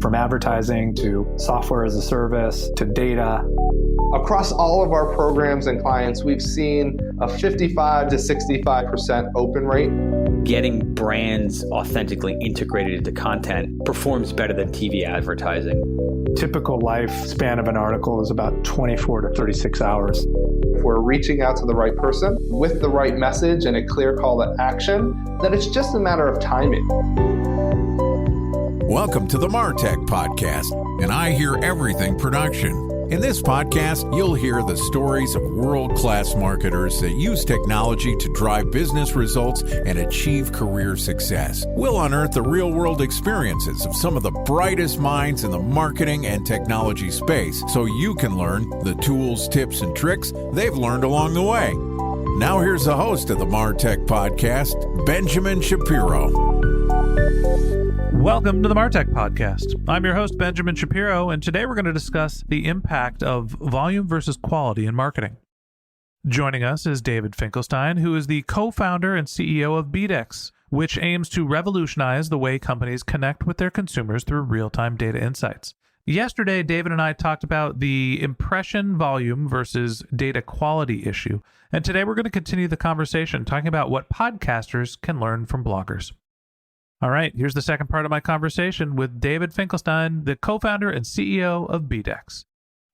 From advertising to software as a service to data. Across all of our programs and clients, we've seen a 55 to 65% open rate. Getting brands authentically integrated into content performs better than TV advertising. Typical lifespan of an article is about 24 to 36 hours. If we're reaching out to the right person with the right message and a clear call to action, then it's just a matter of timing. Welcome to the Martech Podcast, and I Hear Everything production. In this podcast, you'll hear the stories of world-class marketers that use technology to drive business results and achieve career success. We'll unearth the real-world experiences of some of the brightest minds in the marketing and technology space so you can learn the tools, tips, and tricks they've learned along the way. Now here's the host of the Martech Podcast, Benjamin Shapiro. Welcome to the Martech Podcast. I'm your host, Benjamin Shapiro, and today we're going to discuss the impact of volume versus quality in marketing. Joining us is David Finkelstein, who is the co-founder and CEO of BDEX, which aims to revolutionize the way companies connect with their consumers through real-time data insights. Yesterday, David and I talked about the impression volume versus data quality issue, and today we're going to continue the conversation talking about what podcasters can learn from bloggers. All right, here's the second part of my conversation with David Finkelstein, the co-founder and CEO of BDEX.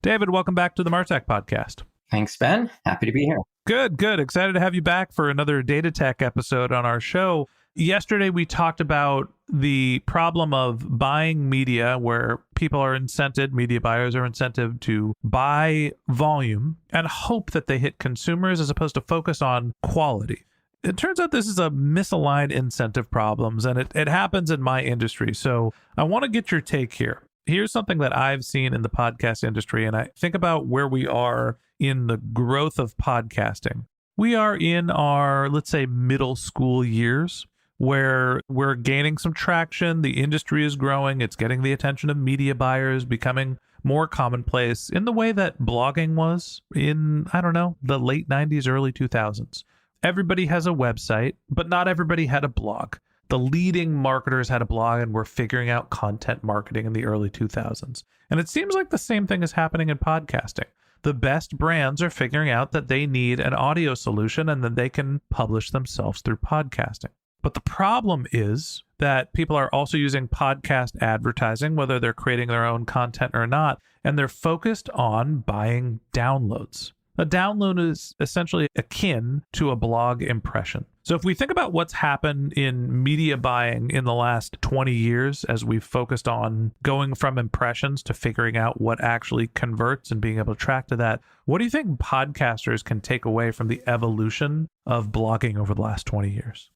David, welcome back to the Martech Podcast. Thanks, Ben. Happy to be here. Good. Excited to have you back for another data tech episode on our show. Yesterday, we talked about the problem of buying media where people are incented, media buyers are incented to buy volume and hope that they hit consumers as opposed to focus on quality. It turns out this is a misaligned incentive problems, and it happens in my industry. So I want to get your take here. Here's something that I've seen in the podcast industry, and I think about where we are in the growth of podcasting. We are in our, let's say, middle school years where we're gaining some traction. The industry is growing. It's getting the attention of media buyers, becoming more commonplace in the way that blogging was in, the late 90s, early 2000s. Everybody has a website, but not everybody had a blog. The leading marketers had a blog and were figuring out content marketing in the early 2000s. And it seems like the same thing is happening in podcasting. The best brands are figuring out that they need an audio solution and that they can publish themselves through podcasting. But the problem is that people are also using podcast advertising, whether they're creating their own content or not, and they're focused on buying downloads. A download is essentially akin to a blog impression. So if we think about what's happened in media buying in the last 20 years, as we've focused on going from impressions to figuring out what actually converts and being able to track to that, what do you think podcasters can take away from the evolution of blogging over the last 20 years?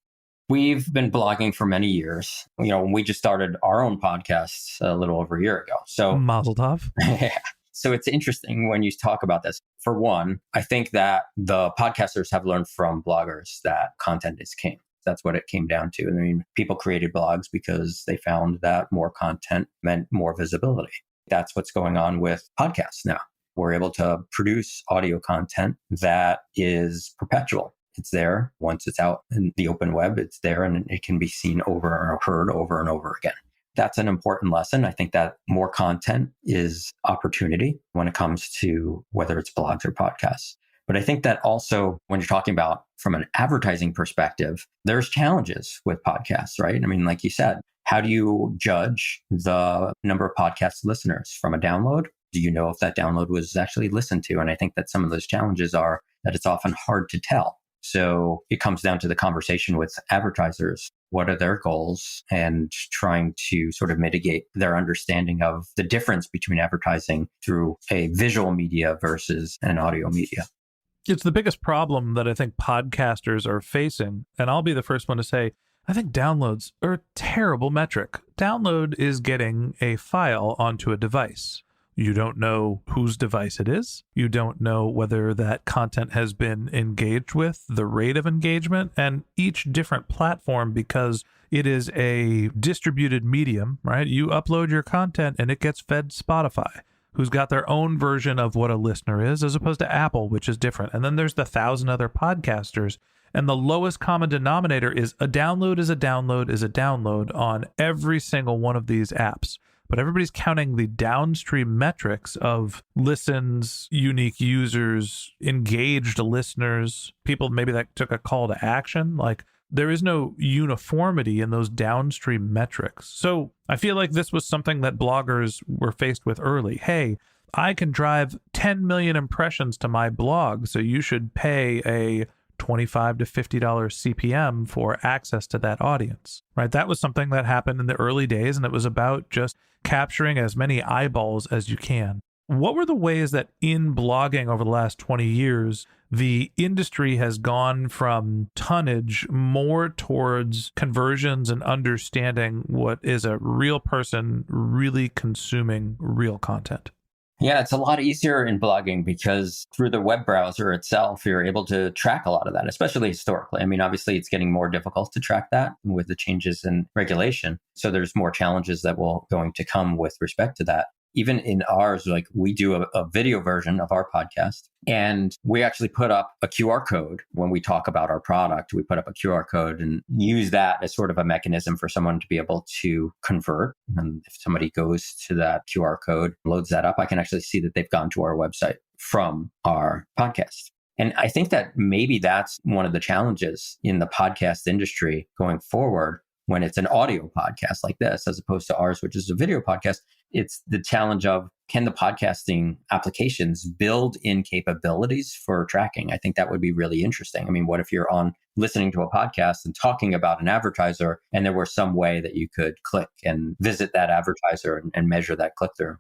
We've been blogging for many years. We just started our own podcast a little over a year ago. So Mazel tov. Yeah. So it's interesting when you talk about this. For one, I think that the podcasters have learned from bloggers that content is king. That's what it came down to. I mean, people created blogs because they found that more content meant more visibility. That's what's going on with podcasts now. We're able to produce audio content that is perpetual. It's there. Once it's out in the open web, it's there and it can be seen over or heard over and over again. That's an important lesson. I think that more content is opportunity when it comes to whether it's blogs or podcasts. But I think that also when you're talking about from an advertising perspective, there's challenges with podcasts, right? I mean, like you said, how do you judge the number of podcast listeners from a download? Do you know if that download was actually listened to? And I think that some of those challenges are that it's often hard to tell. So it comes down to the conversation with advertisers. What are their goals and trying to sort of mitigate their understanding of the difference between advertising through a visual media versus an audio media. It's the biggest problem that I think podcasters are facing. And I'll be the first one to say, I think downloads are a terrible metric. Download is getting a file onto a device. You don't know whose device it is. You don't know whether that content has been engaged with, the rate of engagement, and each different platform, because it is a distributed medium, right? You upload your content and it gets fed Spotify, who's got their own version of what a listener is, as opposed to Apple, which is different. And then there's the 1,000 other podcasters. And the lowest common denominator is a download is a download is a download on every single one of these apps. But everybody's counting the downstream metrics of listens, unique users, engaged listeners, people maybe that took a call to action. Like, there is no uniformity in those downstream metrics. So I feel like this was something that bloggers were faced with early. Hey, I can drive 10 million impressions to my blog, so you should pay a $25 to $50 CPM for access to that audience, right? That was something that happened in the early days, and it was about just capturing as many eyeballs as you can. What were the ways that in blogging over the last 20 years, the industry has gone from tonnage more towards conversions and understanding what is a real person really consuming real content? Yeah, it's a lot easier in blogging because through the web browser itself, you're able to track a lot of that, especially historically. I mean, obviously, it's getting more difficult to track that with the changes in regulation. So there's more challenges that will going to come with respect to that. Even in ours, like we do a video version of our podcast, and we actually put up a QR code when we talk about our product. We put up a QR code and use that as sort of a mechanism for someone to be able to convert. And if somebody goes to that QR code, loads that up, I can actually see that they've gone to our website from our podcast. And I think that maybe that's one of the challenges in the podcast industry going forward when it's an audio podcast like this, as opposed to ours, which is a video podcast. It's the challenge of, can the podcasting applications build in capabilities for tracking? I think that would be really interesting. I mean, what if you're on listening to a podcast and talking about an advertiser, and there were some way that you could click and visit that advertiser and measure that click-through?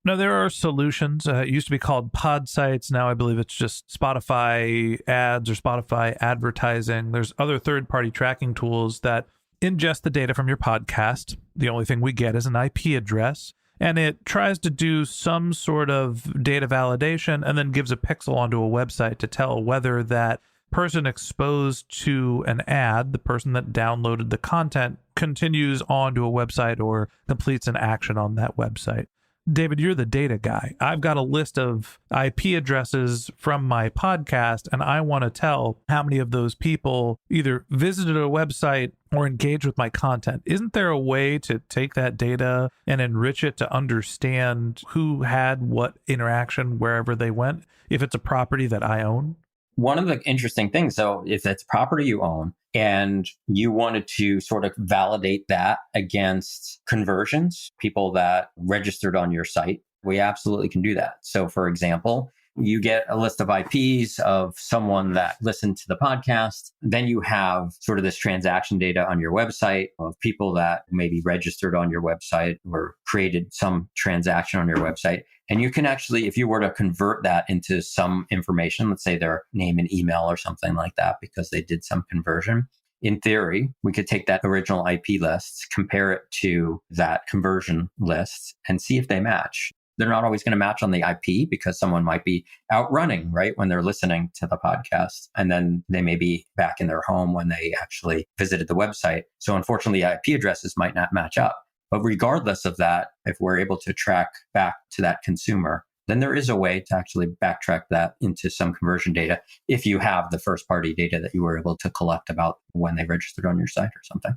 No, there are solutions. It used to be called pod sites. Now I believe it's just Spotify ads or Spotify advertising. There's other third-party tracking tools that ingest the data from your podcast. The only thing we get is an IP address, and it tries to do some sort of data validation and then gives a pixel onto a website to tell whether that person exposed to an ad, the person that downloaded the content, continues onto a website or completes an action on that website. David, you're the data guy. I've got a list of IP addresses from my podcast, and I want to tell how many of those people either visited a website or engaged with my content. Isn't there a way to take that data and enrich it to understand who had what interaction wherever they went, if it's a property that I own? One of the interesting things, though, if it's property you own and you wanted to sort of validate that against conversions, people that registered on your site, we absolutely can do that. So, for example, you get a list of IPs of someone that listened to the podcast. Then you have sort of this transaction data on your website of people that maybe registered on your website or created some transaction on your website. And you can actually, if you were to convert that into some information, let's say their name and email or something like that, because they did some conversion, in theory, we could take that original IP list, compare it to that conversion list, and see if they match. They're not always going to match on the IP because someone might be out running, right, when they're listening to the podcast. And then they may be back in their home when they actually visited the website. So unfortunately, IP addresses might not match up. But regardless of that, if we're able to track back to that consumer, then there is a way to actually backtrack that into some conversion data if you have the first party data that you were able to collect about when they registered on your site or something.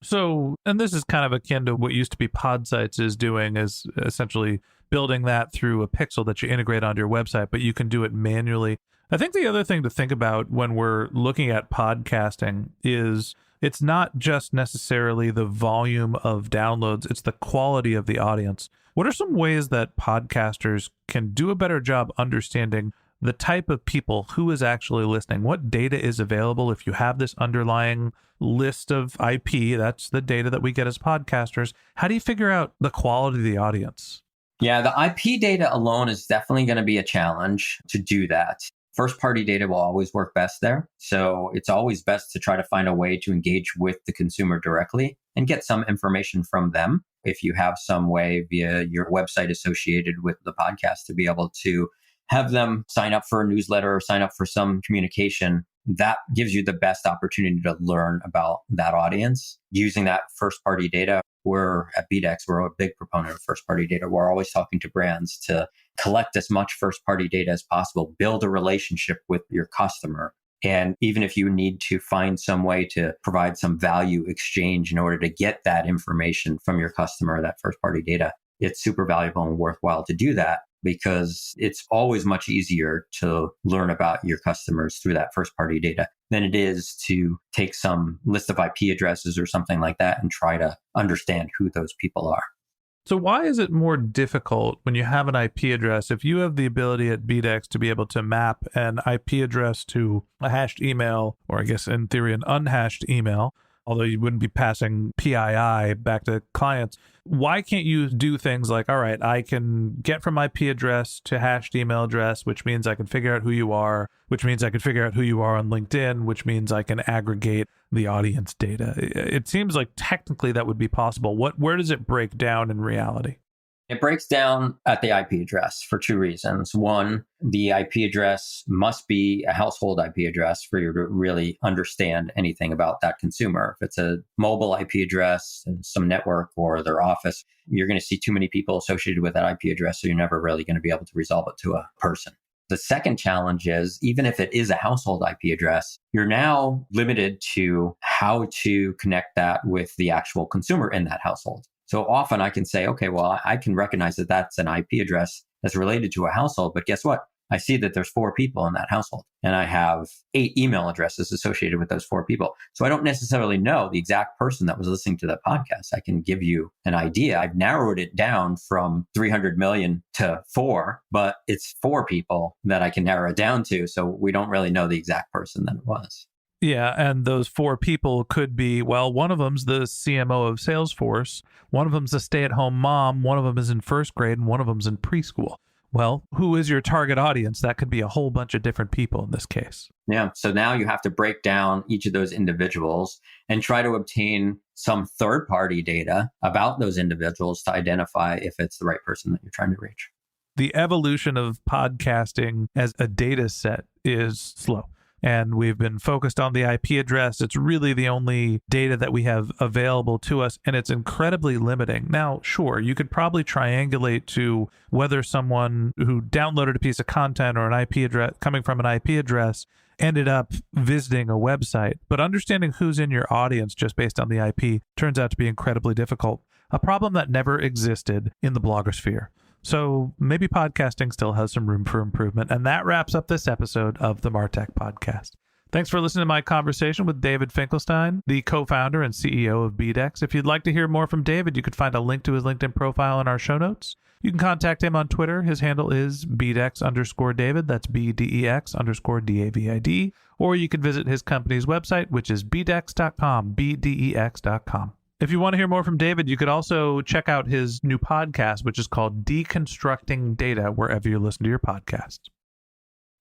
So, and this is kind of akin to what used to be pod sites is doing, is essentially building that through a pixel that you integrate onto your website, but you can do it manually. I think the other thing to think about when we're looking at podcasting is it's not just necessarily the volume of downloads, it's the quality of the audience. What are some ways that podcasters can do a better job understanding the type of people who is actually listening? What data is available if you have this underlying list of IP? That's the data that we get as podcasters. How do you figure out the quality of the audience? Yeah, the IP data alone is definitely going to be a challenge to do that. First party data will always work best there. So it's always best to try to find a way to engage with the consumer directly and get some information from them. If you have some way via your website associated with the podcast to be able to have them sign up for a newsletter or sign up for some communication, that gives you the best opportunity to learn about that audience using that first party data. We're at BDEX, we're a big proponent of first party data. We're always talking to brands to collect as much first party data as possible, build a relationship with your customer, And even if you need to find some way to provide some value exchange in order to get that information from your customer, that first party data, it's super valuable and worthwhile to do that because it's always much easier to learn about your customers through that first party data than it is to take some list of IP addresses or something like that and try to understand who those people are. So why is it more difficult when you have an IP address? If you have the ability at BDEX to be able to map an IP address to a hashed email, or I guess in theory, an unhashed email, although you wouldn't be passing PII back to clients, why can't you do things like, all right, I can get from IP address to hashed email address, which means I can figure out who you are, which means I can figure out who you are on LinkedIn, which means I can aggregate the audience data. It seems like technically that would be possible. Where does it break down in reality? It breaks down at the IP address for two reasons. One, the IP address must be a household IP address for you to really understand anything about that consumer. If it's a mobile IP address, some network, or their office, you're going to see too many people associated with that IP address, so you're never really going to be able to resolve it to a person. The second challenge is, even if it is a household IP address, you're now limited to how to connect that with the actual consumer in that household. So often I can say, okay, well, I can recognize that that's an IP address that's related to a household, but guess what? I see that there's 4 people in that household and I have 8 email addresses associated with those 4 people. So I don't necessarily know the exact person that was listening to that podcast. I can give you an idea. I've narrowed it down from 300 million to 4, but it's 4 people that I can narrow it down to. So we don't really know the exact person that it was. Yeah, and those 4 people could be, well, one of them's the CMO of Salesforce, one of them's a stay-at-home mom, one of them is in first grade, and one of them's in preschool. Well, who is your target audience? That could be a whole bunch of different people in this case. Yeah, so now you have to break down each of those individuals and try to obtain some third-party data about those individuals to identify if it's the right person that you're trying to reach. The evolution of podcasting as a data set is slow. And we've been focused on the IP address. It's really the only data that we have available to us, and it's incredibly limiting. Now, sure, you could probably triangulate to whether someone who downloaded a piece of content or an IP address coming from an IP address ended up visiting a website, but understanding who's in your audience just based on the IP turns out to be incredibly difficult, a problem that never existed in the blogosphere. So maybe podcasting still has some room for improvement. And that wraps up this episode of the Martech Podcast. Thanks for listening to my conversation with David Finkelstein, the co-founder and CEO of BDEX. If you'd like to hear more from David, you could find a link to his LinkedIn profile in our show notes. You can contact him on Twitter. His handle is BDEX_David. That's BDEX_DAVID. Or you can visit his company's website, which is bdex.com, BDEX.com. If you want to hear more from David, you could also check out his new podcast, which is called Deconstructing Data, wherever you listen to your podcasts.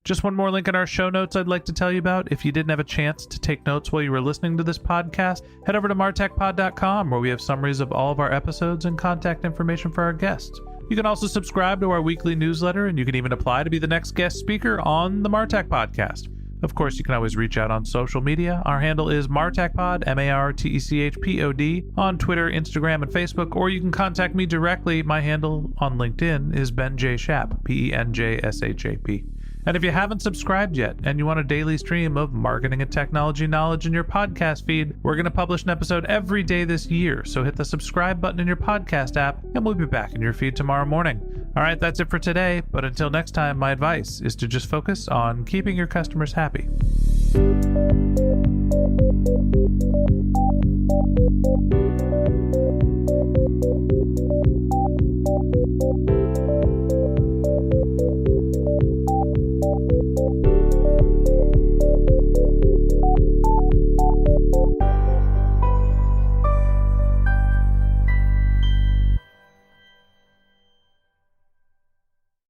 Just one more link in our show notes I'd like to tell you about. If you didn't have a chance to take notes while you were listening to this podcast, head over to martechpod.com, where we have summaries of all of our episodes and contact information for our guests. You can also subscribe to our weekly newsletter, and you can even apply to be the next guest speaker on the Martech Podcast. Of course, you can always reach out on social media. Our handle is MartechPod, MarTechPod, on Twitter, Instagram, and Facebook, or you can contact me directly. My handle on LinkedIn is Ben J. Shap, PenJShap. And if you haven't subscribed yet and you want a daily stream of marketing and technology knowledge in your podcast feed, we're going to publish an episode every day this year. So hit the subscribe button in your podcast app, and we'll be back in your feed tomorrow morning. All right, that's it for today. But until next time, my advice is to just focus on keeping your customers happy.